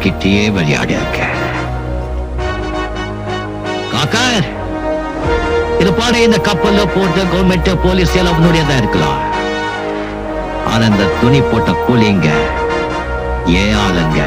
கிட்டேயே விளையாடி இருக்க. காக்கர், இது பாட இந்த கப்பல்ல போட்டு கவர்மெண்ட் போலீஸ் எல்லாம் அவனுடையதான் இருக்கலாம். ஆனா இந்த துணி போட்ட கூலிங்க ஏன் ஆளுங்க.